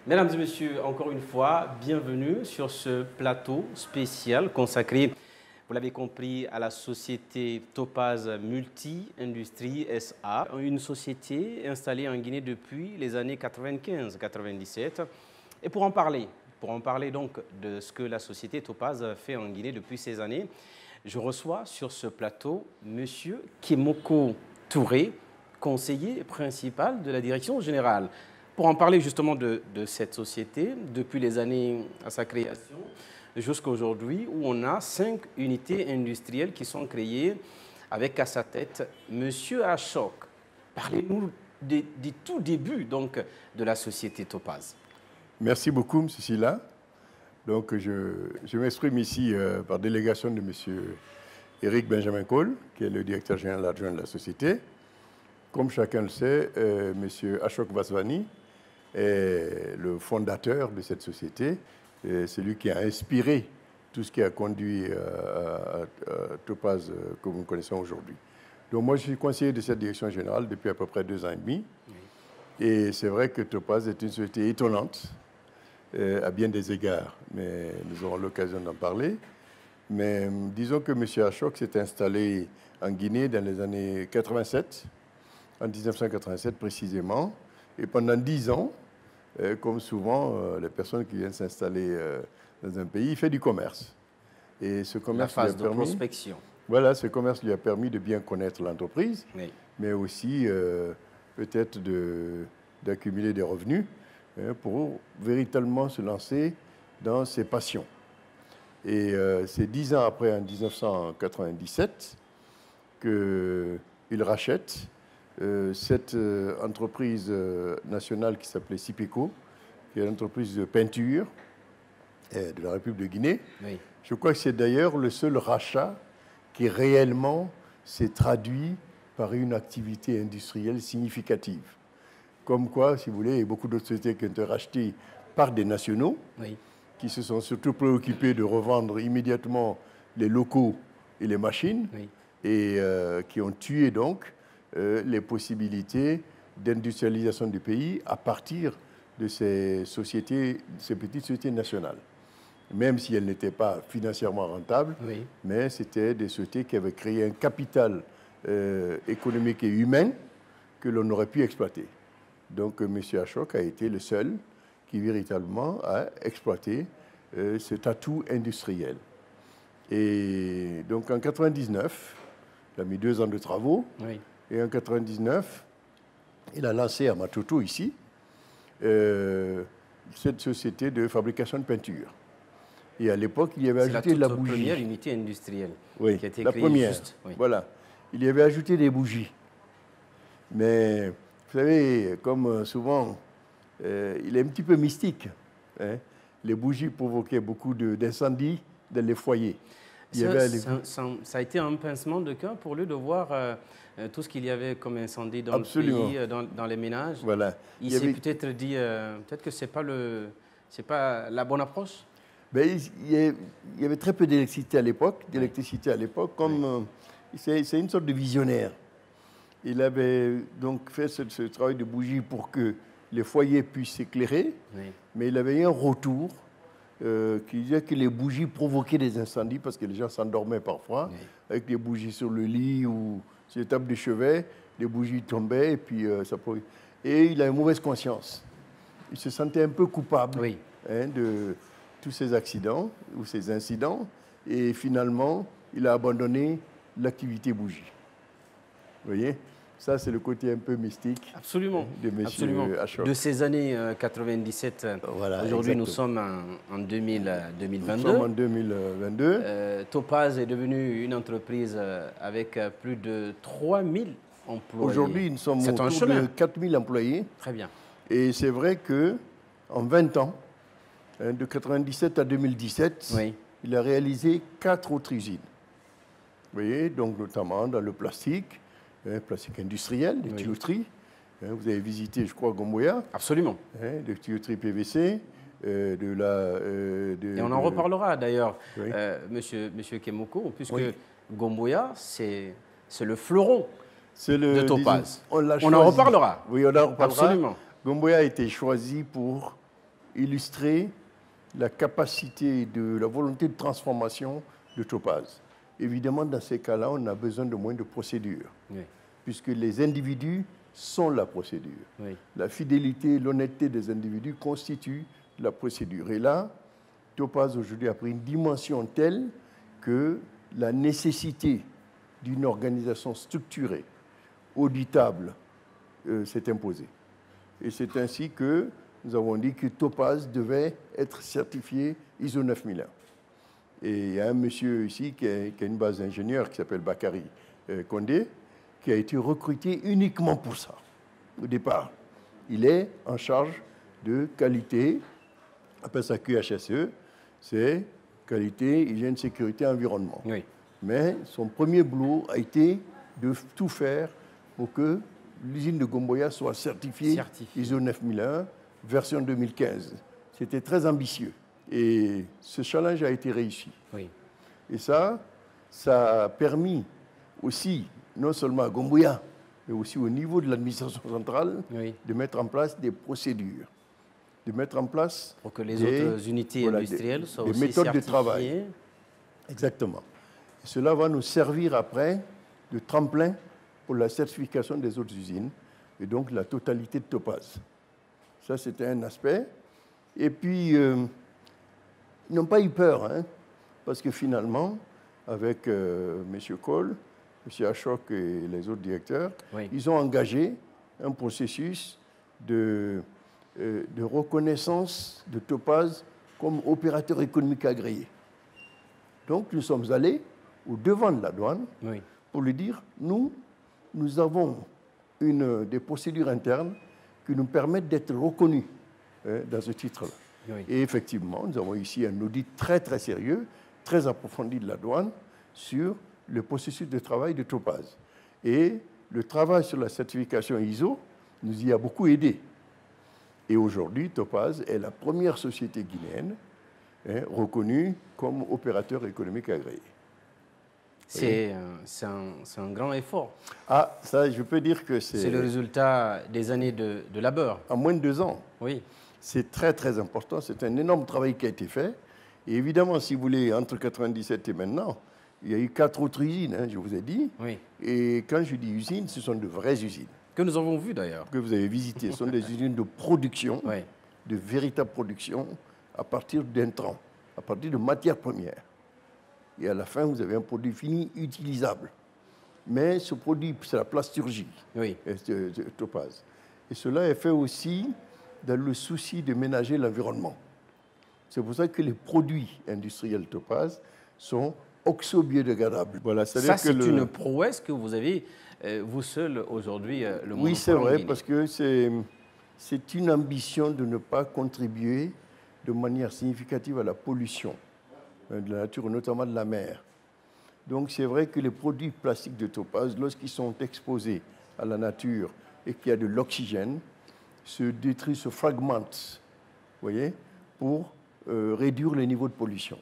Mesdames et messieurs, encore une fois, bienvenue sur ce plateau spécial consacré, vous l'avez compris, à la société Topaz Multi-Industrie SA, une société installée en Guinée depuis les années 95-97. Et pour en parler donc de ce que la société Topaz fait en Guinée depuis ces années, je reçois sur ce plateau M. Kemoko Touré, conseiller principal de la direction générale. Pour en parler justement de cette société, depuis les années à sa création jusqu'à aujourd'hui, où on a 5 unités industrielles qui sont créées avec à sa tête M. Ashok. Parlez-nous du tout début donc, de la société Topaz. Merci beaucoup, M. Silla. Donc, je m'exprime ici par délégation de M. Éric Benjamin Cole, qui est le directeur général adjoint de la société. Comme chacun le sait, M. Ashok Vaswani est le fondateur de cette société, celui qui a inspiré tout ce qui a conduit à Topaz que nous connaissons aujourd'hui. Donc moi, je suis conseiller de cette direction générale depuis à peu près 2 ans et demi. Oui. Et c'est vrai que Topaz est une société étonnante à bien des égards, mais nous aurons l'occasion d'en parler. Mais disons que M. Ashok s'est installé en Guinée dans les années 87, en 1987 précisément, et pendant 10 ans, comme souvent les personnes qui viennent s'installer dans un pays, il fait du commerce. Et ce commerce la phase de prospection. Voilà, ce commerce lui a permis de bien connaître l'entreprise, oui, mais aussi peut-être d'accumuler des revenus pour véritablement se lancer dans ses passions. Et c'est 10 ans après, en 1997, qu'il rachète cette entreprise nationale qui s'appelait Sipeco, qui est une entreprise de peinture de la République de Guinée. Oui. Je crois que c'est d'ailleurs le seul rachat qui réellement s'est traduit par une activité industrielle significative. Comme quoi, si vous voulez, il y a beaucoup d'autres sociétés qui ont été rachetées par des nationaux, oui, qui se sont surtout préoccupés de revendre immédiatement les locaux et les machines, oui, et qui ont tué donc les possibilités d'industrialisation du pays à partir de ces sociétés, ces petites sociétés nationales. Même si elles n'étaient pas financièrement rentables, oui, mais c'était des sociétés qui avaient créé un capital économique et humain que l'on aurait pu exploiter. Donc M. Ashok a été le seul qui véritablement a exploité cet atout industriel. Et donc en 1999, il a mis 2 ans de travaux, oui, et en 1999, il a lancé à Matoto, ici, cette société de fabrication de peinture. Et à l'époque, il y avait ajouté de la bougie. C'est la première unité industrielle, oui, qui a été la créée première, juste. Oui. Voilà. Il y avait ajouté des bougies. Mais vous savez, comme souvent, il est un petit peu mystique. Hein. Les bougies provoquaient beaucoup d'incendies dans les foyers. Ça a été un pincement de cœur pour lui de voir tout ce qu'il y avait comme incendie dans Absolument. le pays, dans les ménages. Voilà. Il s'est peut-être dit peut-être que ce n'est pas la bonne approche. Ben, il y avait très peu d'électricité à l'époque, comme c'est une sorte de visionnaire. Il avait donc fait ce travail de bougie pour que les foyers puissent s'éclairer, oui, mais il avait eu un retour qui disait que les bougies provoquaient des incendies parce que les gens s'endormaient parfois, oui, avec des bougies sur le lit ou sur les tables de chevet, les bougies tombaient et puis ça provoquait. Et il a une mauvaise conscience. Il se sentait un peu coupable, oui, de tous ces accidents ou ces incidents, et finalement, il a abandonné l'activité bougie. Vous voyez, ça c'est le côté un peu mystique. Absolument, de M. Ashok. De ces années 97, voilà, aujourd'hui nous sommes en 2022. Nous sommes en 2022. Topaz est devenue une entreprise avec plus de 3000 employés. Aujourd'hui, nous sommes autour de 4000 employés. Très bien. Et c'est vrai qu'en 20 ans, de 1997 à 2017, oui, il a réalisé 4 autres usines. Vous voyez, donc notamment dans le plastique industriel, des tuyauteries. Vous avez visité, je crois, Gomboya. Absolument. Des tuyauteries PVC. Et on en reparlera d'ailleurs, oui, monsieur Kemoko, puisque oui, Gomboya, c'est le fleuron de Topaz. On en reparlera. Oui, on en reparlera. Absolument. Gomboya a été choisi pour illustrer la capacité de la volonté de transformation de Topaz. Évidemment, dans ces cas-là, on a besoin de moins de procédures, puisque les individus sont la procédure. La fidélité, l'honnêteté des individus constituent la procédure. Et là, Topaz aujourd'hui a pris une dimension telle que la nécessité d'une organisation structurée, auditable, s'est imposée. Et c'est ainsi que nous avons dit que Topaz devait être certifié ISO 9001. Et il y a un monsieur ici qui a une base d'ingénieur qui s'appelle Bakary Condé, qui a été recruté uniquement pour ça, au départ. Il est en charge de qualité, on appelle ça QHSE, c'est qualité, hygiène, sécurité, environnement. Mais son premier boulot a été de tout faire pour que l'usine de Gomboya soit certifiée ISO 9001, version 2015. C'était très ambitieux. Et ce challenge a été réussi. Et ça a permis aussi, non seulement à Gomboya, mais aussi au niveau de l'administration centrale, de mettre en place des procédures, de mettre en place pour que les autres unités industrielles soient aussi méthodes certifiées. De travail. Exactement. Et cela va nous servir après de tremplin pour la certification des autres usines et donc la totalité de Topaz. Ça, c'était un aspect. Et puis, ils n'ont pas eu peur, hein, parce que finalement, avec M. Cole, M. Achok et les autres directeurs, ils ont engagé un processus de reconnaissance de Topaz comme opérateur économique agréé. Donc, nous sommes allés au devant de la douane pour lui dire, nous avons des procédures internes qui nous permettent d'être reconnus dans ce titre-là. Et effectivement, nous avons ici un audit très, très sérieux, très approfondi de la douane sur le processus de travail de Topaz. Et le travail sur la certification ISO nous y a beaucoup aidé. Et aujourd'hui, Topaz est la première société guinéenne reconnue comme opérateur économique agréé. C'est un grand effort. Ah, ça, je peux dire que c'est... C'est le résultat des années de labeur. En moins de 2 ans. Oui. C'est très, très important. C'est un énorme travail qui a été fait. Et évidemment, si vous voulez, entre 1997 et maintenant, il y a eu 4 autres usines, hein, je vous ai dit. Et quand je dis usines, ce sont de vraies usines. Que nous avons vues d'ailleurs. Que vous avez visitées. Ce sont des usines de production, de véritable production, à partir d'intrants, à partir de matières premières. Et à la fin, vous avez un produit fini utilisable. Mais ce produit, c'est la plasturgie, Topaz. Et cela est fait aussi dans le souci de ménager l'environnement. C'est pour ça que les produits industriels Topaz sont oxo-biodégradables. Voilà, ça, c'est une prouesse que vous avez, vous seul, aujourd'hui, le monopole. Oui, c'est vrai, parce que c'est une ambition de ne pas contribuer de manière significative à la pollution de la nature, notamment de la mer. Donc c'est vrai que les produits plastiques de Topaz, lorsqu'ils sont exposés à la nature et qu'il y a de l'oxygène, se détruisent, se fragmentent, voyez, pour réduire les niveaux de pollution.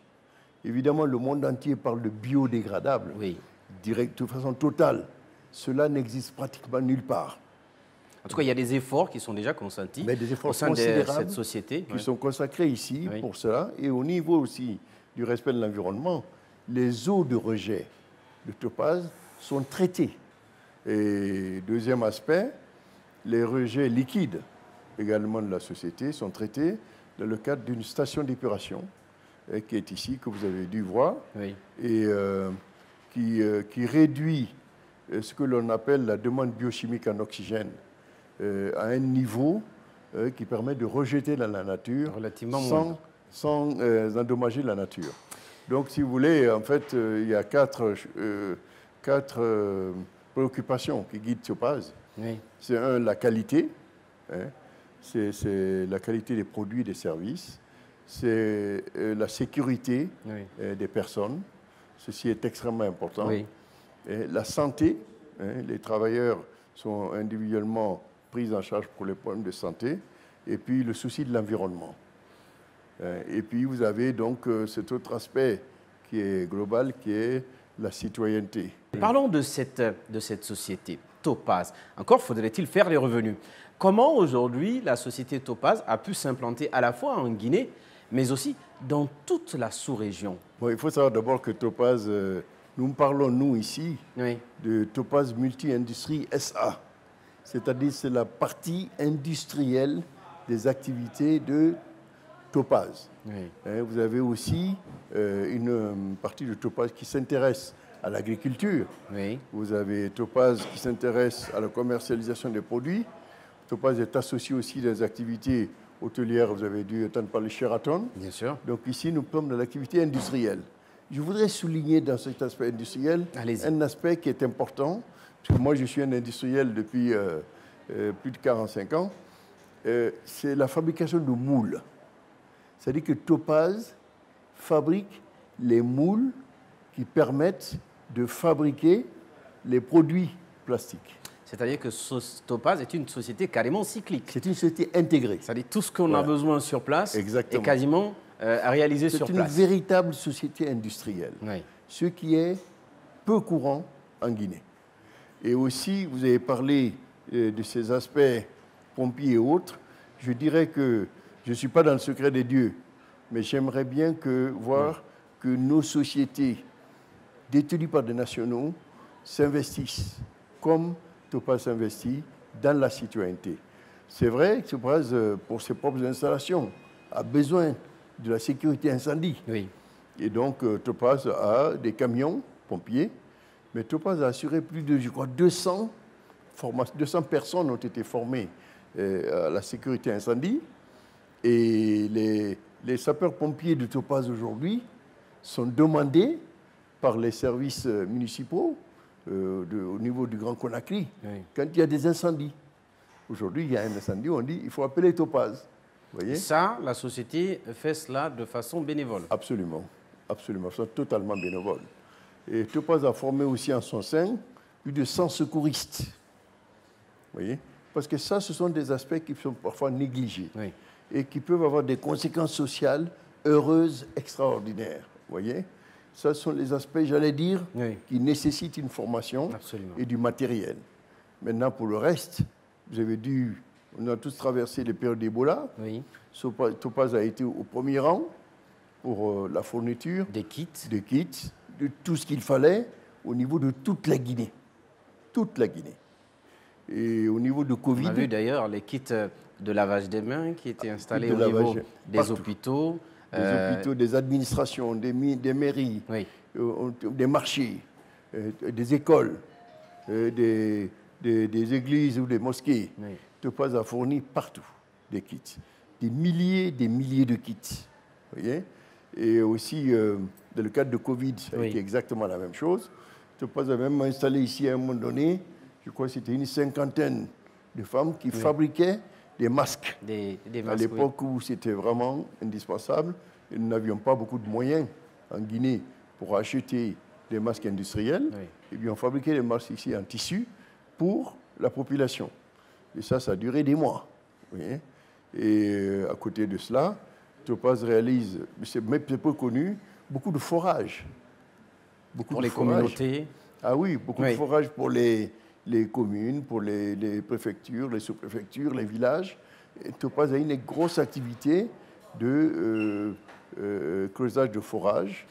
Évidemment, le monde entier parle de biodégradable, de façon totale. Cela n'existe pratiquement nulle part. En tout cas, il y a des efforts qui sont déjà consentis au sein de cette société. Qui sont consacrés ici pour cela. Et au niveau aussi du respect de l'environnement, les eaux de rejet de Topaz sont traitées. Et deuxième aspect, les rejets liquides également de la société sont traités dans le cadre d'une station d'épuration qui est ici, que vous avez dû voir, et qui réduit ce que l'on appelle la demande biochimique en oxygène à un niveau qui permet de rejeter dans la nature sans endommager la nature. Donc, si vous voulez, en fait, il y a quatre préoccupations qui guident Topaz. C'est la qualité, c'est la qualité des produits et des services, c'est la sécurité des personnes, ceci est extrêmement important, et la santé, les travailleurs sont individuellement pris en charge pour les problèmes de santé, et puis le souci de l'environnement. Et puis vous avez donc cet autre aspect qui est global, qui est la citoyenneté. Parlons de cette société. Topaz. Encore faudrait-il faire les revenus. Comment aujourd'hui la société Topaz a pu s'implanter à la fois en Guinée, mais aussi dans toute la sous-région? Bon, il faut savoir d'abord que Topaz, nous parlons, nous, ici, de Topaz Multi-Industrie SA. C'est-à-dire c'est la partie industrielle des activités de Topaz. Vous avez aussi une partie de Topaz qui s'intéresse à l'agriculture. Vous avez Topaz qui s'intéresse à la commercialisation des produits. Topaz est associé aussi des activités hôtelières. Vous avez dû entendre parler Sheraton. Bien sûr. Donc ici, nous sommes dans l'activité industrielle. Je voudrais souligner dans cet aspect industriel un aspect qui est important, parce que moi je suis un industriel depuis plus de 45 ans, c'est la fabrication de moules. C'est-à-dire que Topaz fabrique les moules qui permettent de fabriquer les produits plastiques. C'est-à-dire que Topaz est une société carrément cyclique. C'est une société intégrée. C'est-à-dire tout ce qu'on a besoin sur place est quasiment réalisé sur place. C'est une véritable société industrielle, ce qui est peu courant en Guinée. Et aussi, vous avez parlé de ces aspects pompiers et autres. Je dirais que je ne suis pas dans le secret des dieux, mais j'aimerais bien voir que nos sociétés détenues par des nationaux s'investissent comme Topaz s'investit dans la citoyenneté. C'est vrai que Topaz, pour ses propres installations, a besoin de la sécurité incendie. Et donc, Topaz a des camions pompiers, mais Topaz a assuré plus de, je crois, 200 personnes ont été formées à la sécurité incendie. Et les sapeurs-pompiers de Topaz aujourd'hui sont demandés par les services municipaux au niveau du Grand Conakry quand il y a des incendies. Aujourd'hui, il y a un incendie, on dit il faut appeler Topaz. Vous voyez? Ça, la société fait cela de façon bénévole. Absolument, absolument, c'est totalement bénévole. Et Topaz a formé aussi en son sein plus de 100 secouristes. Vous voyez? Parce que ça, ce sont des aspects qui sont parfois négligés et qui peuvent avoir des conséquences sociales heureuses, extraordinaires. Vous voyez? Ce sont les aspects, j'allais dire, qui nécessitent une formation et du matériel. Maintenant, pour le reste, vous avez on a tous traversé les périodes d'Ebola. Topaz a été au premier rang pour la fourniture des kits, de tout ce qu'il fallait au niveau de toute la Guinée. Toute la Guinée. Et au niveau de Covid... On a vu d'ailleurs les kits de lavage des mains qui étaient installés au niveau des hôpitaux. Des hôpitaux, des administrations, des mairies, des marchés, des écoles, des églises ou des mosquées. Topaz a fourni partout des kits. Des milliers de kits. Vous voyez? Et aussi, dans le cadre de Covid, ça a été exactement la même chose. Topaz a même installé ici à un moment donné, je crois que c'était une 50aine de femmes qui fabriquaient des masques. Des masques, à l'époque où c'était vraiment indispensable, et nous n'avions pas beaucoup de moyens en Guinée pour acheter des masques industriels. Et bien on fabriquait des masques ici en tissu pour la population. Et ça a duré des mois. Vous voyez? Et à côté de cela, Topaz réalise, c'est peu connu, beaucoup de forages. Pour les communautés. Ah oui, beaucoup de forages pour les communes, pour les préfectures, les sous-préfectures, les villages. Et Topaz a une grosse activité de creusage de forage.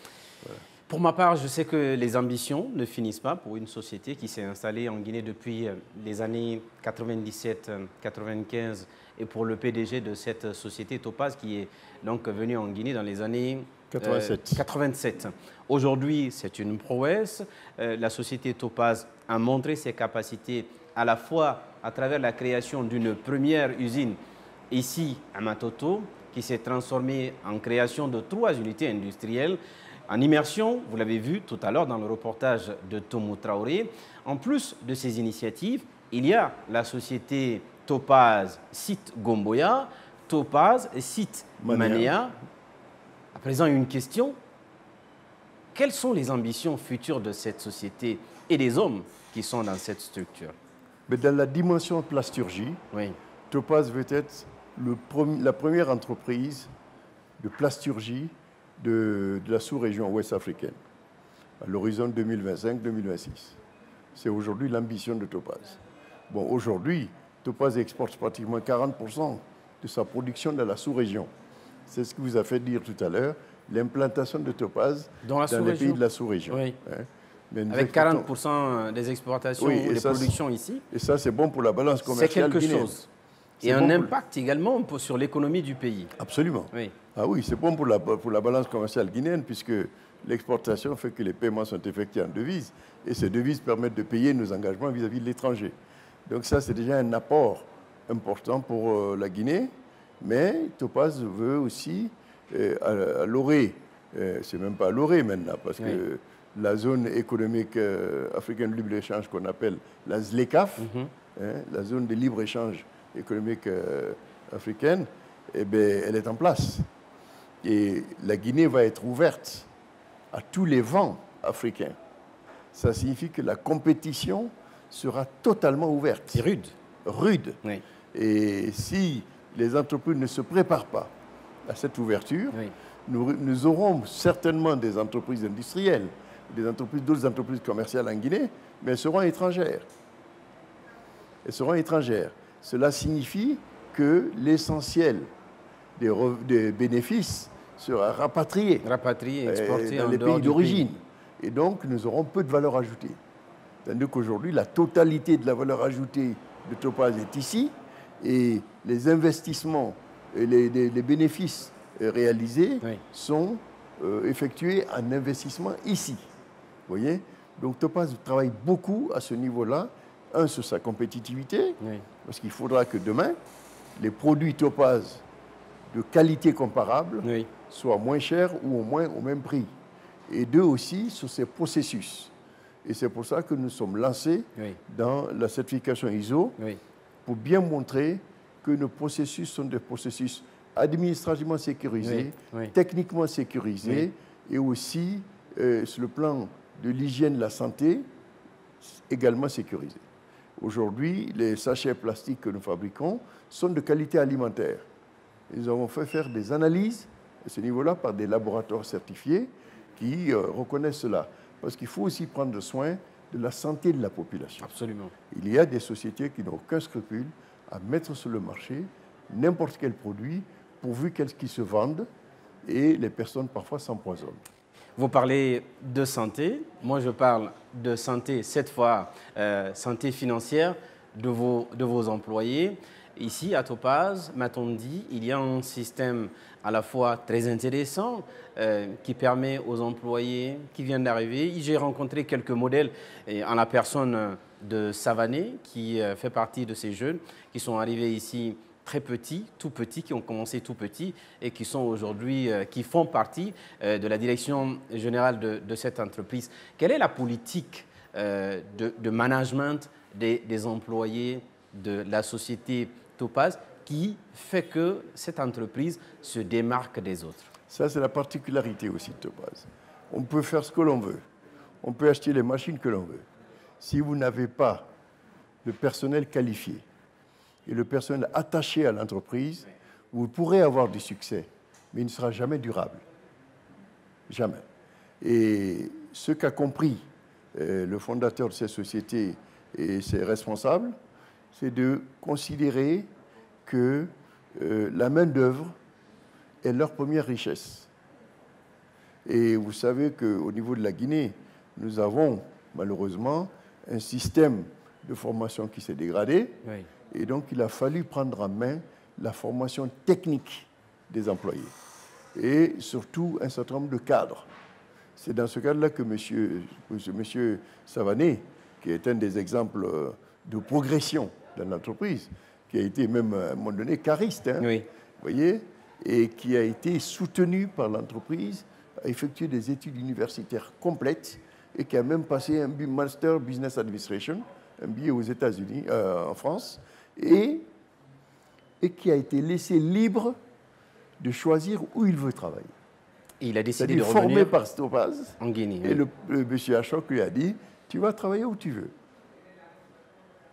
Voilà. Pour ma part, je sais que les ambitions ne finissent pas pour une société qui s'est installée en Guinée depuis les années 97-95 et pour le PDG de cette société Topaz qui est donc venu en Guinée dans les années 87. Aujourd'hui, c'est une prouesse. La société Topaz a montré ses capacités à la fois à travers la création d'une première usine ici à Matoto qui s'est transformée en création de 3 unités industrielles en immersion, vous l'avez vu tout à l'heure dans le reportage de Tomou Traoré. En plus de ces initiatives, il y a la société Topaz Site Gomboya, Topaz Site Mania. À présent, une question. Quelles sont les ambitions futures de cette société et des hommes qui sont dans cette structure? Mais dans la dimension plasturgie, Topaz veut être la première entreprise de plasturgie de la sous-région ouest africaine, à l'horizon 2025-2026. C'est aujourd'hui l'ambition de Topaz. Bon, aujourd'hui, Topaz exporte pratiquement 40% de sa production dans la sous-région. C'est ce que vous a fait dire tout à l'heure, l'implantation de Topaz dans les pays de la sous-région. Oui. Avec 40% des exportations ou des productions ici. Et ça, c'est bon pour la balance commerciale guinéenne. C'est quelque chose. Et un impact également sur l'économie du pays. Absolument. Oui. Ah oui, c'est bon pour la balance commerciale guinéenne, puisque l'exportation fait que les paiements sont effectués en devises. Et ces devises permettent de payer nos engagements vis-à-vis de l'étranger. Donc ça, c'est déjà un apport important pour la Guinée. Mais Topaz veut aussi, à Loré, c'est même pas à Loré maintenant, parce que la zone économique africaine de libre-échange qu'on appelle la ZLECAF, la zone de libre-échange économique africaine, eh bien, elle est en place. Et la Guinée va être ouverte à tous les vents africains. Ça signifie que la compétition sera totalement ouverte. C'est rude. Rude. Oui. Et si les entreprises ne se préparent pas à cette ouverture, nous aurons certainement des entreprises industrielles, d'autres entreprises commerciales en Guinée, mais elles seront étrangères. Elles seront étrangères. Cela signifie que l'essentiel des bénéfices sera rapatrié, exporté dans les pays d'origine. Et donc, nous aurons peu de valeur ajoutée. Tandis qu'aujourd'hui, la totalité de la valeur ajoutée de Topaz est ici, et les investissements et les bénéfices réalisés sont effectués en investissement ici. Vous voyez? Donc Topaz travaille beaucoup à ce niveau-là. Un, sur sa compétitivité, parce qu'il faudra que demain, les produits Topaz de qualité comparable soient moins chers ou au moins au même prix. Et deux aussi, sur ses processus. Et c'est pour ça que nous sommes lancés dans la certification ISO pour bien montrer que nos processus sont des processus administrativement sécurisés, techniquement sécurisés et aussi, sur le plan de l'hygiène de la santé, également sécurisés. Aujourd'hui, les sachets plastiques que nous fabriquons sont de qualité alimentaire. Nous avons fait faire des analyses à ce niveau-là par des laboratoires certifiés qui reconnaissent cela. Parce qu'il faut aussi prendre soin de la santé de la population. Absolument. Il y a des sociétés qui n'ont aucun scrupule à mettre sur le marché n'importe quel produit pourvu qu'ils se vendent et les personnes parfois s'empoisonnent. Vous parlez de santé, moi je parle de santé, cette fois santé financière de vos employés. Ici à Topaz, m'a-t-on dit, il y a un système à la fois très intéressant qui permet aux employés qui viennent d'arriver. J'ai rencontré quelques modèles en la personne de Savané qui fait partie de ces jeunes qui sont arrivés ici très petits, tout petits, qui ont commencé tout petits et qui sont aujourd'hui, qui font partie de la direction générale de cette entreprise. Quelle est la politique de management des employés de la société Topaz qui fait que cette entreprise se démarque des autres? Ça, c'est la particularité aussi de Topaz. On peut faire ce que l'on veut. On peut acheter les machines que l'on veut. Si vous n'avez pas le personnel qualifié, et le personnel attaché à l'entreprise, vous pourrez avoir du succès, mais il ne sera jamais durable. Jamais. Et ce qu'a compris le fondateur de cette société et ses responsables, c'est de considérer que la main-d'œuvre est leur première richesse. Et vous savez qu'au niveau de la Guinée, nous avons malheureusement un système de formation qui s'est dégradé. Oui. Et donc, il a fallu prendre en main la formation technique des employés et surtout un certain nombre de cadres. C'est dans ce cadre-là que monsieur Savané, qui est un des exemples de progression dans l'entreprise, qui a été même à un moment donné cariste, vous voyez, et qui a été soutenu par l'entreprise, a effectué des études universitaires complètes et qui a même passé un Master Business Administration, un billet aux États-Unis, en France, et qui a été laissé libre de choisir où il veut travailler. Et il a décidé de formé revenir par Topaz en Guinée. Et le monsieur Achok lui a dit, tu vas travailler où tu veux.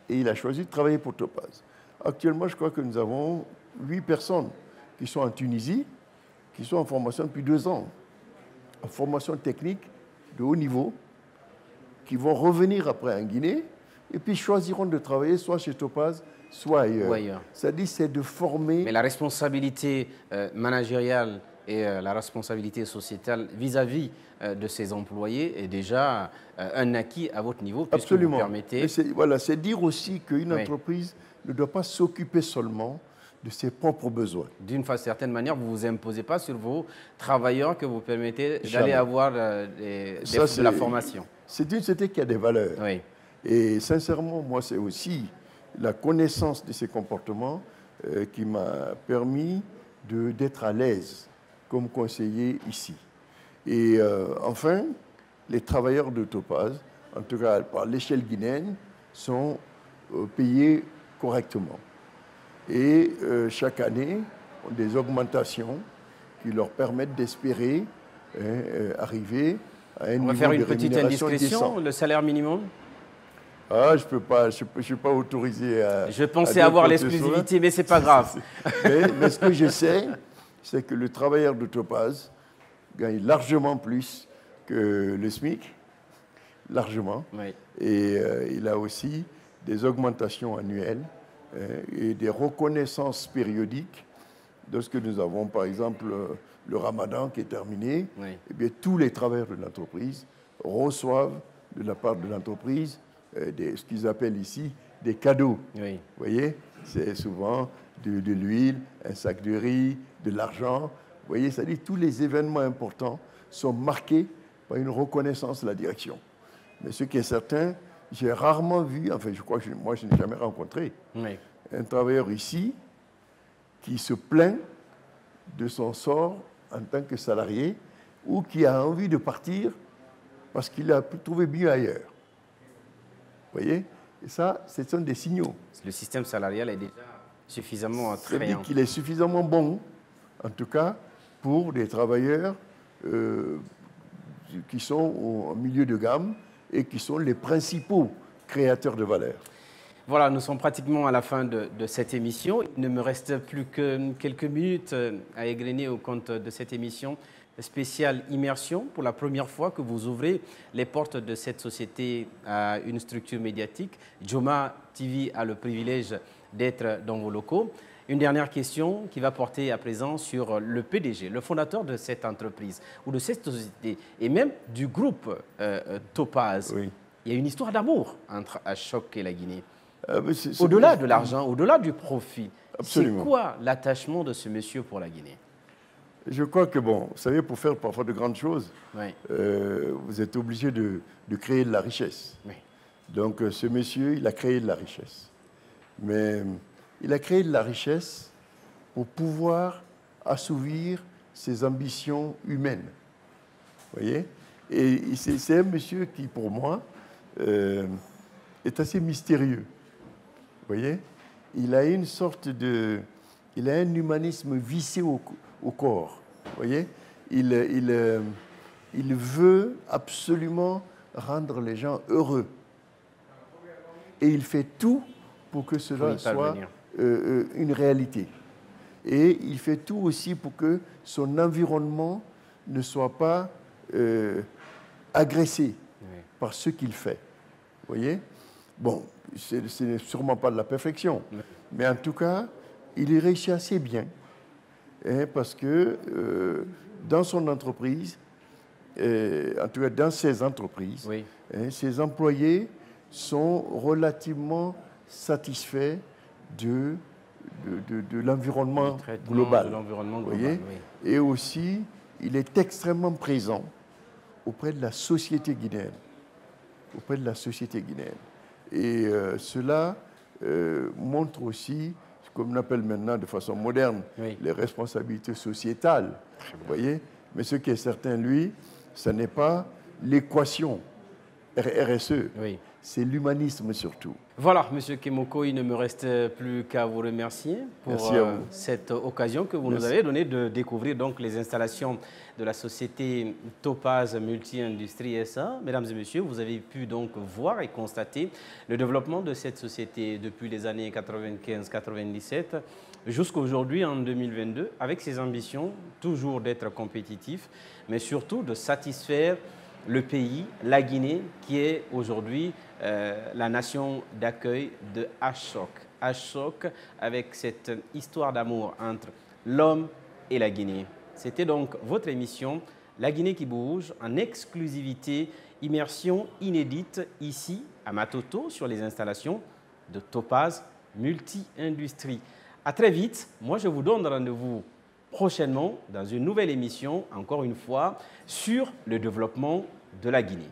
Et il a choisi de travailler pour Topaz. Actuellement, je crois que nous avons 8 personnes qui sont en Tunisie, qui sont en formation depuis 2 ans, en formation technique de haut niveau, qui vont revenir après en Guinée et puis choisiront de travailler soit chez Topaz, soit ailleurs. C'est-à-dire, c'est de former... Mais la responsabilité managériale et la responsabilité sociétale vis-à-vis de ses employés est déjà un acquis à votre niveau, puisque vous permettez... Voilà, c'est dire aussi qu'une entreprise ne doit pas s'occuper seulement de ses propres besoins. D'une certaine manière, vous ne vous imposez pas sur vos travailleurs que vous permettez d'aller avoir de la formation. C'est une société qui a des valeurs. Oui. Et sincèrement, moi, c'est aussi la connaissance de ces comportements qui m'a permis d'être à l'aise comme conseiller ici. Et enfin, les travailleurs de Topaz, en tout cas par l'échelle guinéenne, sont payés correctement. Et chaque année, ont des augmentations qui leur permettent d'espérer arriver à un niveau de rémunération décent. On va faire une petite indiscrétion, le salaire minimum? Ah, je ne suis pas autorisé à... Je pensais avoir l'exclusivité, mais ce n'est pas grave. mais ce que je sais, c'est que le travailleur de Topaz gagne largement plus que le SMIC, largement. Oui. Et il a aussi des augmentations annuelles et des reconnaissances périodiques. Lorsque nous avons, par exemple, le Ramadan qui est terminé, eh bien, tous les travailleurs de l'entreprise reçoivent de la part de l'entreprise ce qu'ils appellent ici des cadeaux. Oui. Vous voyez, c'est souvent de l'huile, un sac de riz, de l'argent. Vous voyez, c'est-à-dire tous les événements importants sont marqués par une reconnaissance de la direction. Mais ce qui est certain, j'ai rarement vu, enfin je crois que moi je n'ai jamais rencontré un travailleur ici qui se plaint de son sort en tant que salarié ou qui a envie de partir parce qu'il a trouvé mieux ailleurs. Vous voyez? Et ça, ce sont des signaux. Le système salarial est déjà suffisamment attrayant. C'est-à-dire qu'il est suffisamment bon, en tout cas, pour des travailleurs qui sont au milieu de gamme et qui sont les principaux créateurs de valeur. Voilà, nous sommes pratiquement à la fin de cette émission. Il ne me reste plus que quelques minutes à égrener au compte de cette émission spéciale Immersion. Pour la première fois que vous ouvrez les portes de cette société à une structure médiatique, Joma TV a le privilège d'être dans vos locaux. Une dernière question qui va porter à présent sur le PDG, le fondateur de cette entreprise ou de cette société et même du groupe Topaz. Oui. Il y a une histoire d'amour entre Ashok et la Guinée. Au-delà de l'argent, au-delà du profit, c'est Absolument. quoi l'attachement de ce monsieur pour la Guinée? Je crois que, bon, vous savez, pour faire parfois de grandes choses, Oui. vous êtes obligé de créer de la richesse. Oui. Donc, ce monsieur, il a créé de la richesse. Mais il a créé de la richesse pour pouvoir assouvir ses ambitions humaines. Vous voyez? Et c'est un monsieur qui, pour moi, est assez mystérieux. Vous voyez? Il a une sorte de... Il a un humanisme vissé au corps. Vous voyez? Il veut absolument rendre les gens heureux. Et il fait tout pour que cela soit une réalité. Et il fait tout aussi pour que son environnement ne soit pas agressé par ce qu'il fait. Vous voyez? Bon, ce n'est sûrement pas de la perfection. Mais en tout cas, il y réussit assez bien. Parce que dans son entreprise, en tout cas dans ses entreprises, ses employés sont relativement satisfaits de l'environnement global. Et aussi, il est extrêmement présent auprès de la société guinéenne. Auprès de la société guinéenne. Et cela montre aussi, comme on appelle maintenant de façon moderne, les responsabilités sociétales. Vous voyez? Mais ce qui est certain, lui, ce n'est pas l'équation RSE, c'est l'humanisme surtout. Voilà, M. Kemoko, il ne me reste plus qu'à vous remercier pour cette occasion que vous nous avez donnée de découvrir donc les installations de la société Topaz Multi-Industrie SA. Mesdames et messieurs, vous avez pu donc voir et constater le développement de cette société depuis les années 95-97 jusqu'à aujourd'hui en 2022 avec ses ambitions toujours d'être compétitif, mais surtout de satisfaire le pays, la Guinée, qui est aujourd'hui la nation d'accueil de Ashok. Ashok, avec cette histoire d'amour entre l'homme et la Guinée. C'était donc votre émission La Guinée qui bouge, en exclusivité, immersion inédite ici à Matoto sur les installations de Topaz Multi-Industrie. À très vite. Moi, je vous donne rendez-vous prochainement dans une nouvelle émission, encore une fois, sur le développement de la Guinée.